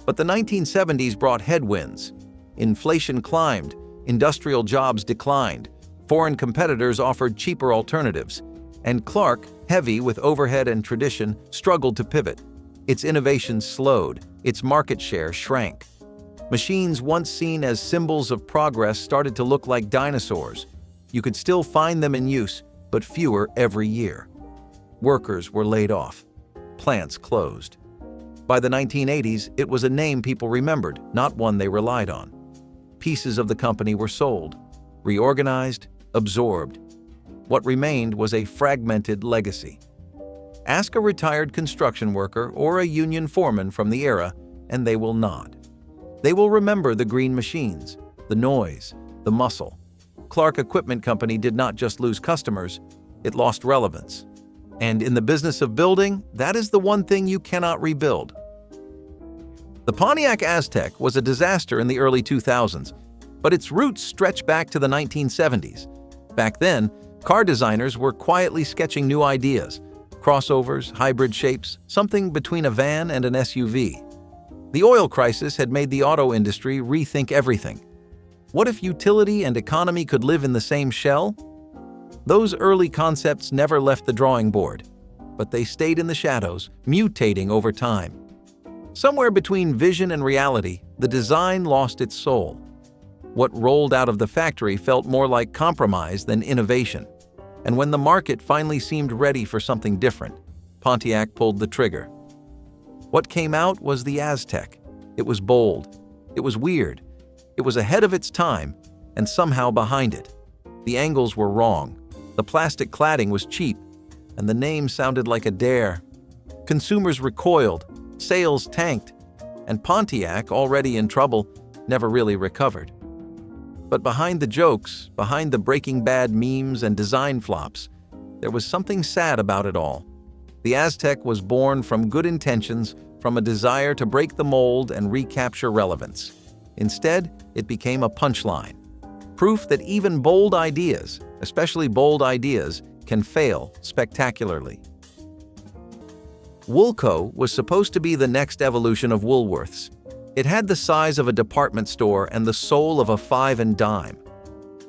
But the 1970s brought headwinds. Inflation climbed, industrial jobs declined, foreign competitors offered cheaper alternatives, and Clark, heavy with overhead and tradition, struggled to pivot. Its innovation slowed, its market share shrank. Machines once seen as symbols of progress started to look like dinosaurs. You could still find them in use, but fewer every year. Workers were laid off. Plants closed. By the 1980s, it was a name people remembered, not one they relied on. Pieces of the company were sold, reorganized, absorbed. What remained was a fragmented legacy. Ask a retired construction worker or a union foreman from the era, and they will nod. They will remember the green machines, the noise, the muscle. Clark Equipment Company did not just lose customers, it lost relevance. And in the business of building, that is the one thing you cannot rebuild. The Pontiac Aztec was a disaster in the early 2000s, but its roots stretch back to the 1970s. Back then, car designers were quietly sketching new ideas, crossovers, hybrid shapes, something between a van and an SUV. The oil crisis had made the auto industry rethink everything. What if utility and economy could live in the same shell? Those early concepts never left the drawing board, but they stayed in the shadows, mutating over time. Somewhere between vision and reality, the design lost its soul. What rolled out of the factory felt more like compromise than innovation. And when the market finally seemed ready for something different, Pontiac pulled the trigger. What came out was the Aztec, It was bold. It was weird. It was ahead of its time and somehow behind it. The angles were wrong. The plastic cladding was cheap, and the name sounded like a dare. Consumers recoiled, sales tanked, and Pontiac, already in trouble, never really recovered. But behind the jokes, behind the Breaking Bad memes and design flops, there was something sad about it all. The Aztec was born from good intentions, from a desire to break the mold and recapture relevance. Instead, it became a punchline. Proof that even bold ideas, especially bold ideas, can fail spectacularly. Woolco was supposed to be the next evolution of Woolworths. It had the size of a department store and the soul of a five and dime.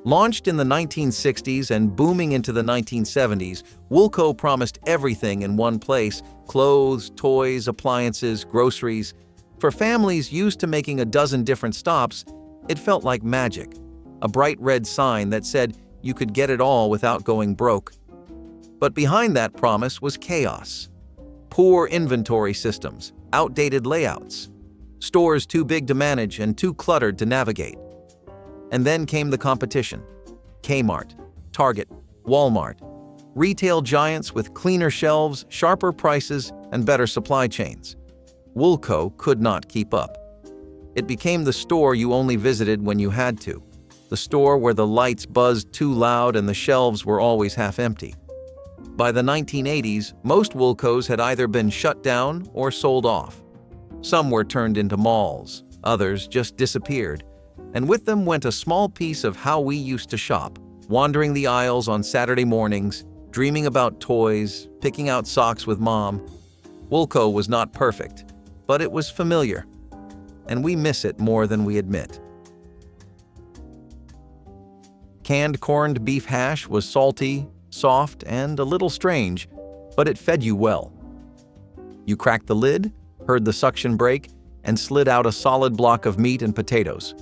Launched in the 1960s and booming into the 1970s, Woolco promised everything in one place: clothes, toys, appliances, groceries. For families used to making a dozen different stops, it felt like magic. A bright red sign that said you could get it all without going broke. But behind that promise was chaos. Poor inventory systems, outdated layouts, stores too big to manage and too cluttered to navigate. And then came the competition. Kmart, Target, Walmart, retail giants with cleaner shelves, sharper prices, and better supply chains. Woolco could not keep up. It became the store you only visited when you had to, the store where the lights buzzed too loud and the shelves were always half empty. By the 1980s, most Woolcos had either been shut down or sold off. Some were turned into malls, others just disappeared, and with them went a small piece of how we used to shop, wandering the aisles on Saturday mornings, dreaming about toys, picking out socks with mom. Woolco was not perfect, but it was familiar, and we miss it more than we admit. Canned corned beef hash was salty, soft, and a little strange, but it fed you well. You cracked the lid, heard the suction break, and slid out a solid block of meat and potatoes.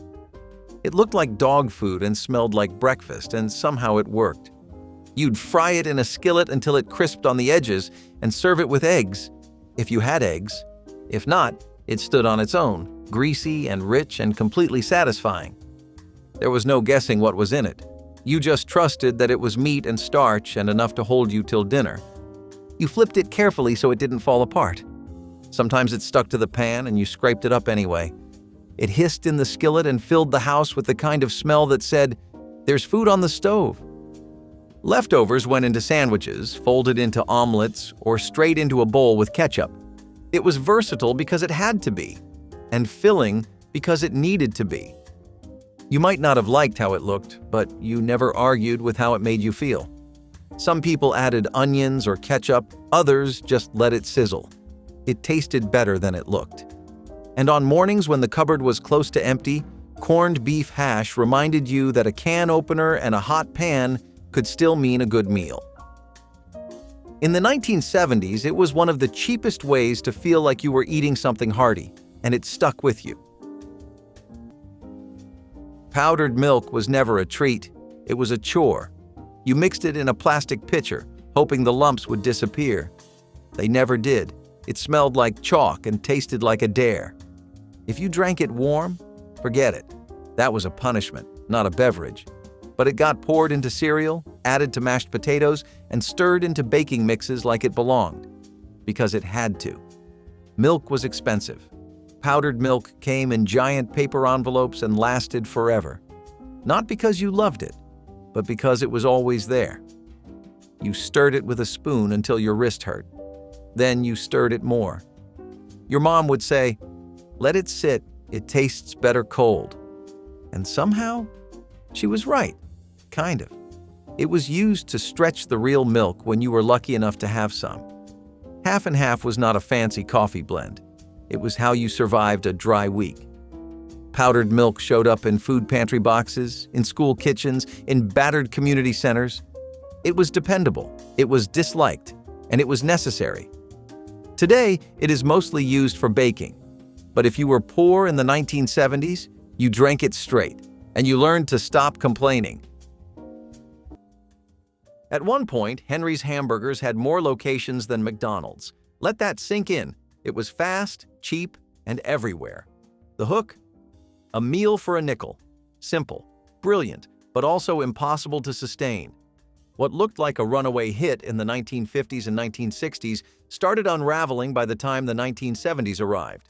It looked like dog food and smelled like breakfast, and somehow it worked. You'd fry it in a skillet until it crisped on the edges and serve it with eggs, if you had eggs. If not, it stood on its own, greasy and rich and completely satisfying. There was no guessing what was in it. You just trusted that it was meat and starch and enough to hold you till dinner. You flipped it carefully so it didn't fall apart. Sometimes it stuck to the pan and you scraped it up anyway. It hissed in the skillet and filled the house with the kind of smell that said, "There's food on the stove." Leftovers went into sandwiches, folded into omelets, or straight into a bowl with ketchup. It was versatile because it had to be, and filling because it needed to be. You might not have liked how it looked, but you never argued with how it made you feel. Some people added onions or ketchup, others just let it sizzle. It tasted better than it looked. And on mornings when the cupboard was close to empty, corned beef hash reminded you that a can opener and a hot pan could still mean a good meal. In the 1970s, it was one of the cheapest ways to feel like you were eating something hearty, and it stuck with you. Powdered milk was never a treat, it was a chore. You mixed it in a plastic pitcher, hoping the lumps would disappear. They never did. It smelled like chalk and tasted like a dare. If you drank it warm, forget it. That was a punishment, not a beverage. But it got poured into cereal, added to mashed potatoes, and stirred into baking mixes like it belonged. Because it had to. Milk was expensive. Powdered milk came in giant paper envelopes and lasted forever. Not because you loved it, but because it was always there. You stirred it with a spoon until your wrist hurt. Then you stirred it more. Your mom would say, "Let it sit, it tastes better cold." And somehow, she was right, kind of. It was used to stretch the real milk when you were lucky enough to have some. Half and half was not a fancy coffee blend. It was how you survived a dry week. Powdered milk showed up in food pantry boxes, in school kitchens, in battered community centers. It was dependable, it was disliked, and it was necessary. Today, it is mostly used for baking. But if you were poor in the 1970s, you drank it straight, and you learned to stop complaining. At one point, Henry's Hamburgers had more locations than McDonald's. Let that sink in. It was fast, cheap, and everywhere. The hook? A meal for a nickel. Simple, brilliant, but also impossible to sustain. What looked like a runaway hit in the 1950s and 1960s started unraveling by the time the 1970s arrived.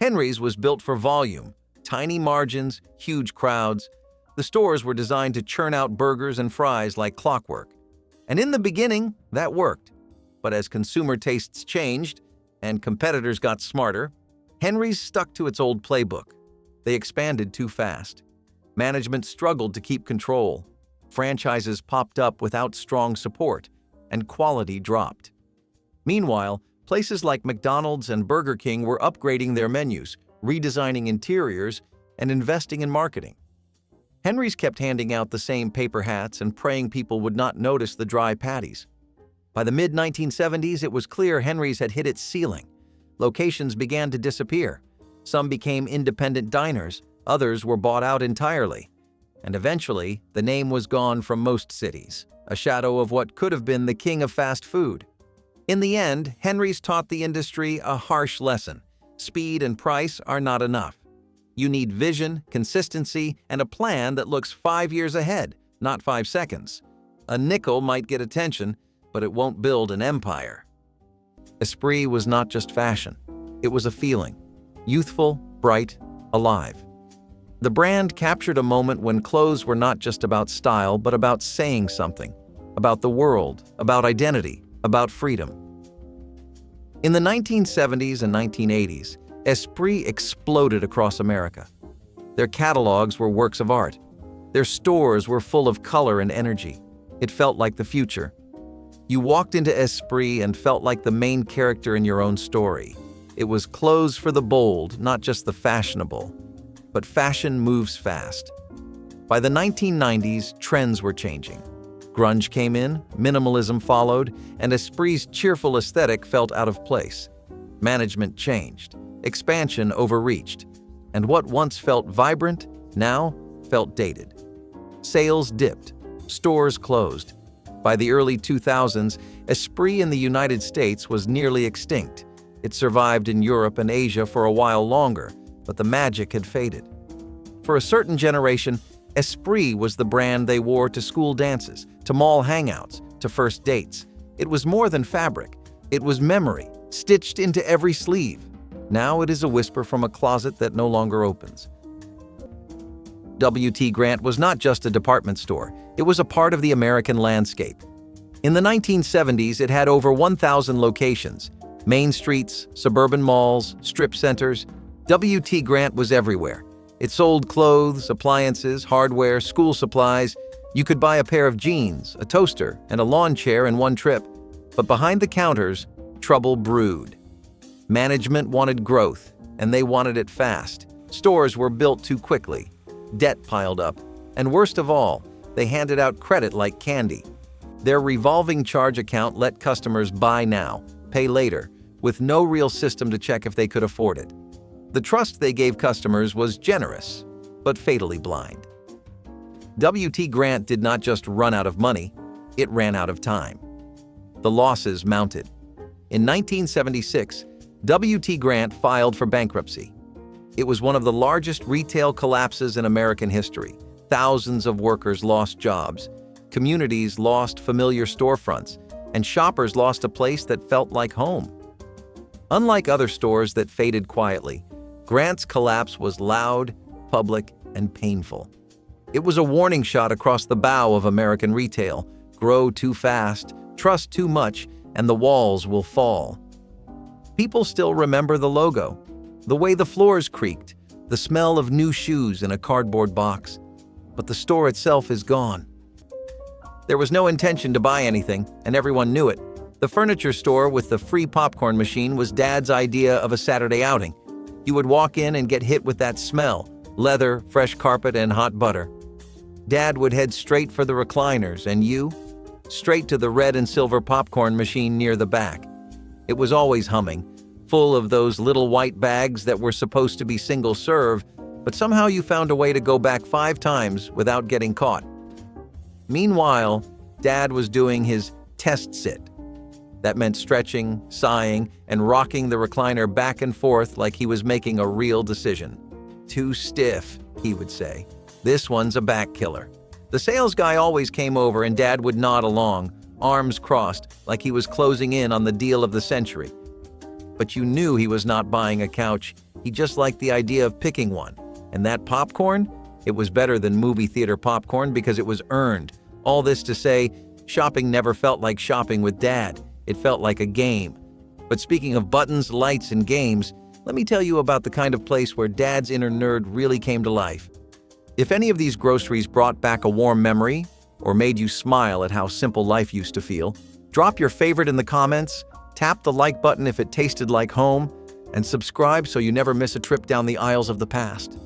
Henry's was built for volume, tiny margins, huge crowds. The stores were designed to churn out burgers and fries like clockwork. And in the beginning, that worked. But as consumer tastes changed and competitors got smarter, Henry's stuck to its old playbook. They expanded too fast. Management struggled to keep control. Franchises popped up without strong support, and quality dropped. Meanwhile, places like McDonald's and Burger King were upgrading their menus, redesigning interiors, and investing in marketing. Henry's kept handing out the same paper hats and praying people would not notice the dry patties. By the mid-1970s, it was clear Henry's had hit its ceiling. Locations began to disappear. Some became independent diners, others were bought out entirely. And eventually, the name was gone from most cities, a shadow of what could have been the king of fast food. In the end, Henry's taught the industry a harsh lesson. Speed and price are not enough. You need vision, consistency, and a plan that looks 5 years ahead, not 5 seconds. A nickel might get attention, but it won't build an empire. Esprit was not just fashion. It was a feeling. Youthful, bright, alive. The brand captured a moment when clothes were not just about style, but about saying something, about the world, about identity, about freedom. In the 1970s and 1980s, Esprit exploded across America. Their catalogs were works of art. Their stores were full of color and energy. It felt like the future. You walked into Esprit and felt like the main character in your own story. It was clothes for the bold, not just the fashionable. But fashion moves fast. By the 1990s, trends were changing. Grunge came in, minimalism followed, and Esprit's cheerful aesthetic felt out of place. Management changed, expansion overreached, and what once felt vibrant now felt dated. Sales dipped, stores closed. By the early 2000s, Esprit in the United States was nearly extinct. It survived in Europe and Asia for a while longer, but the magic had faded. For a certain generation, Esprit was the brand they wore to school dances, to mall hangouts, to first dates. It was more than fabric. It was memory, stitched into every sleeve. Now it is a whisper from a closet that no longer opens. W.T. Grant was not just a department store. It was a part of the American landscape. In the 1970s, it had over 1,000 locations. Main streets, suburban malls, strip centers. W.T. Grant was everywhere. It sold clothes, appliances, hardware, school supplies. You could buy a pair of jeans, a toaster, and a lawn chair in one trip. But behind the counters, trouble brewed. Management wanted growth, and they wanted it fast. Stores were built too quickly. Debt piled up. And worst of all, they handed out credit like candy. Their revolving charge account let customers buy now, pay later, with no real system to check if they could afford it. The trust they gave customers was generous, but fatally blind. W.T. Grant did not just run out of money, it ran out of time. The losses mounted. In 1976, W.T. Grant filed for bankruptcy. It was one of the largest retail collapses in American history. Thousands of workers lost jobs, communities lost familiar storefronts, and shoppers lost a place that felt like home. Unlike other stores that faded quietly, Grant's collapse was loud, public, and painful. It was a warning shot across the bow of American retail. Grow too fast, trust too much, and the walls will fall. People still remember the logo, the way the floors creaked, the smell of new shoes in a cardboard box. But the store itself is gone. There was no intention to buy anything, and everyone knew it. The furniture store with the free popcorn machine was Dad's idea of a Saturday outing. You would walk in and get hit with that smell, leather, fresh carpet, and hot butter. Dad would head straight for the recliners, and you? Straight to the red and silver popcorn machine near the back. It was always humming, full of those little white bags that were supposed to be single serve, but somehow you found a way to go back 5 times without getting caught. Meanwhile, Dad was doing his test sit. That meant stretching, sighing, and rocking the recliner back and forth like he was making a real decision. Too stiff, he would say. This one's a back killer. The sales guy always came over and Dad would nod along, arms crossed, like he was closing in on the deal of the century. But you knew he was not buying a couch. He just liked the idea of picking one. And that popcorn? It was better than movie theater popcorn because it was earned. All this to say, shopping never felt like shopping with Dad. It felt like a game. But speaking of buttons, lights, and games, let me tell you about the kind of place where Dad's inner nerd really came to life. If any of these groceries brought back a warm memory or made you smile at how simple life used to feel, drop your favorite in the comments, tap the like button if it tasted like home, and subscribe so you never miss a trip down the aisles of the past.